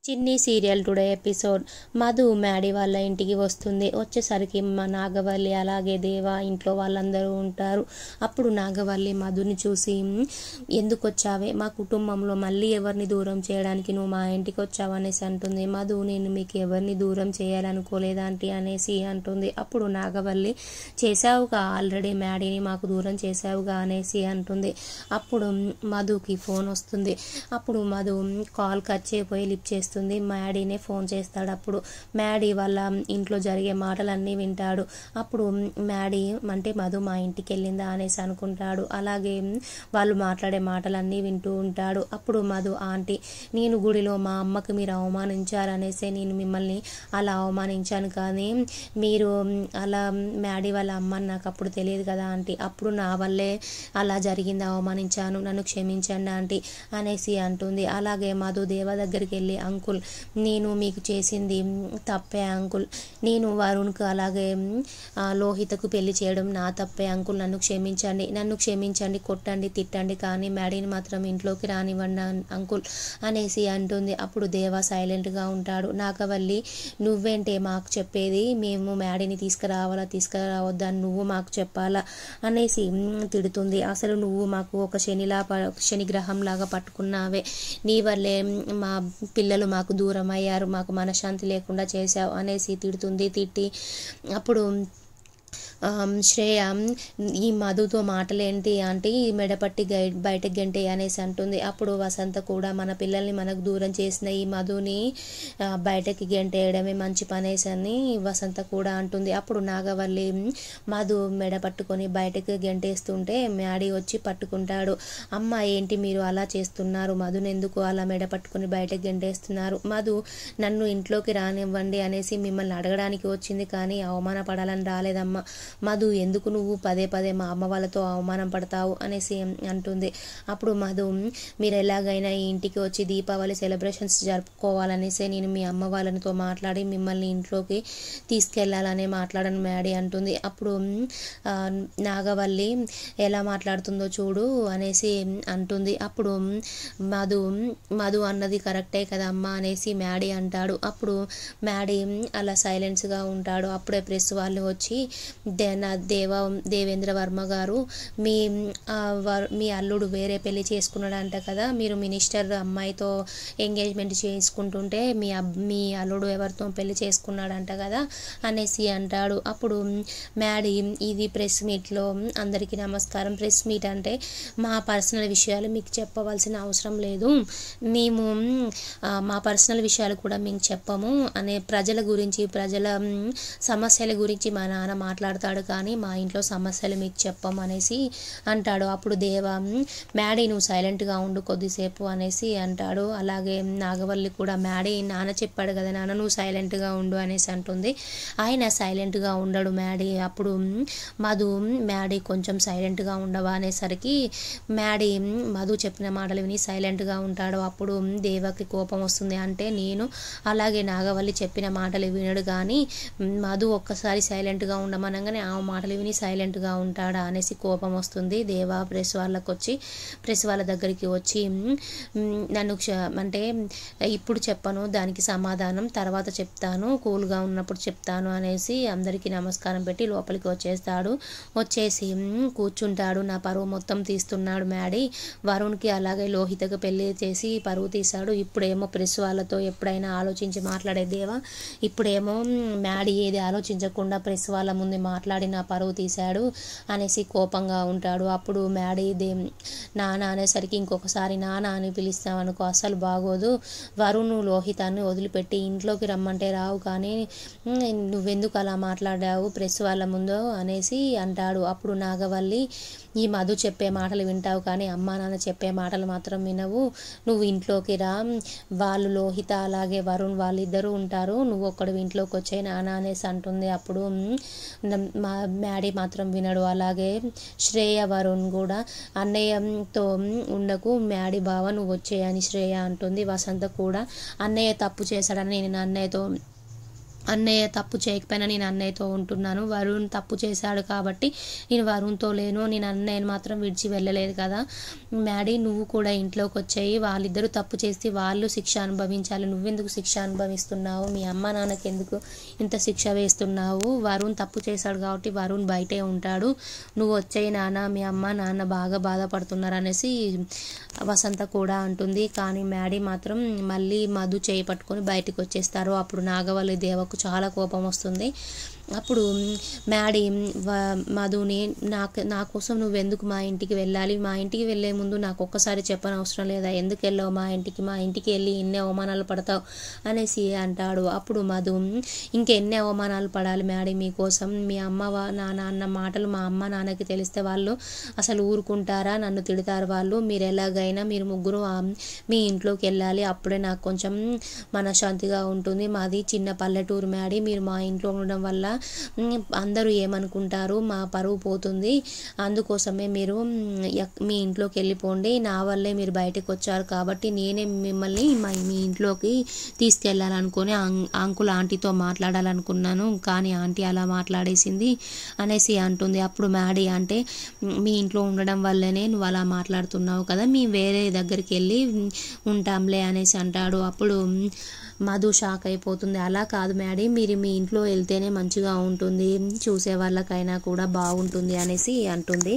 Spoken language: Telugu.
చిన్ని serial today episode. Madhu Maddy వాళ్ళ ఇంటికి వస్తుంది. వచ్చేసరికి మా నాగవల్లి అలాగే దేవ ఇంట్లో వాళ్ళందరూ ఉంటారు. అప్పుడు నాగవల్లి మధుని చూసి, ఎందుకు వచ్చావే, మా కుటుంబంలో మళ్ళీ ఎవరిని దూరం చేయడానికి నువ్వు మా ఇంటికి వచ్చావు అనేసి అంటుంది. మధు, నేను మీకు ఎవరిని దూరం చేయాలనుకోలేదాంటి అనేసి అంటుంది. అప్పుడు నాగవల్లి, చేసావుగా ఆల్రెడీ మ్యాడీని మాకు దూరం చేసావుగా అనేసి అంటుంది. అప్పుడు మధుకి ఫోన్ వస్తుంది. అప్పుడు మధు కాల్ కట్ చేయపోయి లిఫ్ట్ చేస్తుంది. మ్యాడీనే ఫోన్ చేస్తాడు. అప్పుడు మ్యాడీ వాళ్ళ ఇంట్లో జరిగే మాటలన్నీ వింటాడు. అప్పుడు మ్యాడీ అంటే మధు మా ఇంటికి వెళ్ళిందా అనేసి అనుకుంటాడు. అలాగే వాళ్ళు మాట్లాడే మాటలన్నీ వింటూ ఉంటాడు. అప్పుడు మధు, ఆంటీ, నేను గుడిలో మా అమ్మకు మీరు అవమానించారనేసి నేను మిమ్మల్ని అలా అవమానించాను, కానీ మీరు అలా మ్యాడీ వాళ్ళ అమ్మని నాకు అప్పుడు తెలియదు కదా ఆంటీ, అప్పుడు నా వల్లే అలా జరిగింది, అవమానించాను, నన్ను క్షమించండి ఆంటీ అనేసి అంటుంది. అలాగే మధు దేవ దగ్గరికి వెళ్ళి, అంకుల్, నేను మీకు చేసింది తప్పే అంకుల్, నేను వరుణ్కు అలాగే లోహితకు పెళ్లి చేయడం నా తప్పే అంకుల్, నన్ను క్షమించండి, కొట్టండి, తిట్టండి, కానీ మ్యాడీని మాత్రం ఇంట్లోకి రానివ్వండి అంకుల్ అనేసి అంటుంది. అప్పుడు దేవ సైలెంట్గా ఉంటాడు. నాగవల్లి, నువ్వేంటే మాకు చెప్పేది, మేము మ్యాడీని తీసుకురావద్దా నువ్వు మాకు చెప్పాలా అనేసి తిడుతుంది. అసలు నువ్వు మాకు ఒక శనిగ్రహం లాగా పట్టుకున్నావే, నీ వల్లే మా పిల్లలు మాకు దూరం అయ్యారు, మాకు మనశ్శాంతి లేకుండా చేశావు అనేసి తిట్టి అప్పుడు శ్రేయ, ఈ మధుతో మాటలేంటి అంటే మెడపట్టి బయటకు గంటే అనేసి అంటుంది. అప్పుడు వసంత కూడా, మన పిల్లల్ని మనకు దూరం చేసిన ఈ మధుని బయటకి గంటేయడమే మంచి పనేసి అని వసంత కూడా అంటుంది. అప్పుడు నాగవల్లి మధు మెడ పట్టుకొని బయటకు గంటేస్తుంటే మ్యాడీ వచ్చి పట్టుకుంటాడు. అమ్మ, ఏంటి మీరు అలా చేస్తున్నారు, మధుని ఎందుకు అలా మెడ పట్టుకొని బయటకు గంటేస్తున్నారు, మధు నన్ను ఇంట్లోకి రానివ్వండి అనేసి మిమ్మల్ని అడగడానికి వచ్చింది, కానీ అవమానపడాలని రాలేదమ్మా, మధు ఎందుకు నువ్వు పదే మా అమ్మ వాళ్ళతో అవమానం పడతావు అనేసి అంటుంది. అప్పుడు మధు, మీరు ఎలాగైనా ఈ ఇంటికి వచ్చి దీపావళి సెలబ్రేషన్స్ జరుపుకోవాలనేసి నేను మీ అమ్మ వాళ్ళతో మాట్లాడి మిమ్మల్ని ఇంట్లోకి తీసుకెళ్లాలనే మాట్లాడను మ్యాడీ అంటుంది. అప్పుడు నాగవల్లి ఎలా మాట్లాడుతుందో చూడు అనేసి అంటుంది. అప్పుడు మధు అన్నది కరెక్టే కదా అమ్మ అనేసి మ్యాడీ అంటాడు. అప్పుడు మ్యాడీ అలా సైలెన్స్గా ఉంటాడు. అప్పుడే ప్రెస్ వాళ్ళు వచ్చి, దేవేంద్ర వర్మ గారు, మీ అల్లుడు వేరే పెళ్లి చేసుకున్నాడంట కదా, మీరు మినిస్టర్ అమ్మాయితో ఎంగేజ్మెంట్ చేసుకుంటుంటే మీ అల్లుడు ఎవరితో పెళ్లి చేసుకున్నాడంట కదా అనేసి అంటాడు. అప్పుడు మ్యాడీ, ఇది ప్రెస్ మీట్లో అందరికీ నమస్కారం, ప్రెస్ మీట్ అంటే మా పర్సనల్ విషయాలు మీకు చెప్పవలసిన అవసరం లేదు, మేము మా పర్సనల్ విషయాలు కూడా మేము చెప్పము అనే, ప్రజల గురించి ప్రజల సమస్యల గురించి మా నాన్న మాట్లాడతాడు, కానీ మా ఇంట్లో సమస్యలు మీకు చెప్పం అనేసి అంటాడు. అప్పుడు దేవ, మ్యాడీ నువ్వు సైలెంట్గా ఉండు కొద్దిసేపు అనేసి అంటాడు. అలాగే నాగవల్లి కూడా, మ్యాడీ నాన్న చెప్పాడు కదా నాన్న నువ్వు సైలెంట్గా ఉండు అనేసి అంటుంది. ఆయన సైలెంట్గా ఉండడు మ్యాడీ. అప్పుడు మ్యాడీ కొంచెం సైలెంట్గా ఉండవా అనేసరికి మధు చెప్పిన మాటలు విని సైలెంట్గా ఉంటాడు. అప్పుడు దేవకి కోపం వస్తుంది. అంటే నేను అలాగే నాగవల్లి చెప్పిన మాటలు వినడు, కానీ మధు ఒక్కసారి సైలెంట్గా ఉండమనగానే ఆ మాటలు విని సైలెంట్గా ఉంటాడా అనేసి కోపం వస్తుంది. దేవా ప్రెస్ వాళ్ళ దగ్గరికి వచ్చి, నన్ను అంటే ఇప్పుడు చెప్పను, దానికి సమాధానం తర్వాత చెప్తాను, కూల్గా ఉన్నప్పుడు చెప్తాను అనేసి అందరికీ నమస్కారం పెట్టి లోపలికి వచ్చేసి కూర్చుంటాడు. నా పరువు మొత్తం తీస్తున్నాడు మ్యాడీ, వరుణ్కి అలాగే లోహితకు పెళ్లి చేసి పరువు తీశాడు, ఇప్పుడేమో ప్రెస్ వాళ్ళతో ఎప్పుడైనా ఆలోచించి మాట్లాడే దేవా, ఇప్పుడేమో మ్యాడీ ఏది ఆలోచించకుండా ప్రెస్ వాళ్ళ ముందు మాట్లాడి నా పరువు తీశాడు అనేసి కోపంగా ఉంటాడు. అప్పుడు మ్యాడీ నాన్న అనేసరికి, ఇంకొకసారి నాన్న అని పిలుస్తామనుకో అస్సలు బాగోదు, వరుణ్ లోహితాన్ని వదిలిపెట్టి ఇంట్లోకి రమ్మంటే రావు, కానీ నువ్వెందుకు అలా మాట్లాడావు ప్రెస్ వాళ్ళ ముందు అనేసి అంటాడు. అప్పుడు నాగవల్లి, ఈ మధు చెప్పే మాటలు వింటావు కానీ అమ్మా నాన్న చెప్పే మాటలు మాత్రం వినవు, నువ్వు ఇంట్లోకి రా, వాళ్ళు లోహిత అలాగే వరుణ్ వాళ్ళిద్దరూ ఉంటారు, నువ్వు ఒక్కడు ఇంట్లోకి వచ్చే నాన్న అనేసి అంటుంది. అప్పుడు మ్యాడీ మాత్రం వినడు. అలాగే శ్రేయ వరుణ్ కూడా, అన్నయ్యతో ఉండకు మ్యాడీ బావ, నువ్వు వచ్చేయని శ్రేయ అంటుంది. వసంత కూడా, అన్నయ్య తప్పు చేశాడని నేను అన్నయ్యతో అన్నయ్య తప్పు చేయకపోయినా నేను అన్నయ్యతో ఉంటున్నాను. వరుణ్ తప్పు చేశాడు కాబట్టి నేను వరుణ్తో లేను. నేను అన్నయ్యని మాత్రం విడిచి వెళ్ళలేదు కదా. మ్యాడీ నువ్వు కూడా ఇంట్లోకి వచ్చాయి. వాళ్ళిద్దరూ తప్పు చేసి వాళ్ళు శిక్ష అనుభవించాలి. నువ్వెందుకు శిక్ష అనుభవిస్తున్నావు? మీ అమ్మ నాన్నకి ఎందుకు ఇంత శిక్ష వేస్తున్నావు? వరుణ్ తప్పు చేశాడు కాబట్టి వరుణ్ బయటే ఉంటాడు. నువ్వు వచ్చాయి నాన్న, మీ అమ్మ నాన్న బాగా బాధపడుతున్నారు అనేసి వసంత కూడా అంటుంది. కానీ మ్యాడీ మాత్రం మళ్ళీ మధు చేయి పట్టుకొని బయటకు వచ్చేస్తారు. అప్పుడు నాగవల్లి దేవకు చాలా కోపం వస్తుంది. అప్పుడు మ్యాడీ మధుని నా కోసం నువ్వెందుకు మా ఇంటికి వెళ్ళాలి? మా ఇంటికి వెళ్ళే ముందు నాకు ఒక్కసారి చెప్పనవసరం లేదా? ఎందుకు వెళ్ళావు మా ఇంటికి వెళ్ళి ఎన్ని అవమానాలు పడతావు అనేసి అంటాడు. అప్పుడు మధు ఇంకెన్ని అవమానాలు పడాలి మ్యాడీ మీకోసం? మీ అమ్మ నాన్న అన్న మాటలు మా అమ్మ నాన్నకి తెలిస్తే వాళ్ళు అసలు ఊరుకుంటారా? నన్ను తిడతారు వాళ్ళు. మీరు ఎలాగైనా మీరు ముగ్గురు మీ ఇంట్లోకి వెళ్ళాలి. అప్పుడే నాకు కొంచెం మనశ్శాంతిగా ఉంటుంది. మాది చిన్న పల్లెటూరు మ్యాడీ. మీరు మా ఇంట్లో ఉండడం వల్ల అందరూ ఏమనుకుంటారు? మా పరువు పోతుంది. అందుకోసమే మీరు మీ ఇంట్లోకి వెళ్ళిపోండి. నా వల్లే మీరు బయటకు వచ్చారు కాబట్టి నేనే మిమ్మల్ని మీ ఇంట్లోకి తీసుకెళ్ళాలనుకొని అంకుల్ ఆంటీతో మాట్లాడాలనుకున్నాను. కానీ ఆంటీ అలా మాట్లాడేసింది అనేసి అంటుంది. అప్పుడు మ్యాడీ అంటే మీ ఇంట్లో ఉండడం వల్లనే నువ్వు అలా మాట్లాడుతున్నావు కదా, మేము వేరే దగ్గరికి వెళ్ళి ఉంటాంలే అనేసి అంటాడు. అప్పుడు మధు షాక్ అయిపోతుంది. అలా కాదు మ్యాడీ, మీరు మీ ఇంట్లో వెళ్తేనే మంచిగా ఉంటుంది, చూసే వాళ్ళకైనా కూడా బాగుంటుంది అనేసి అంటుంది.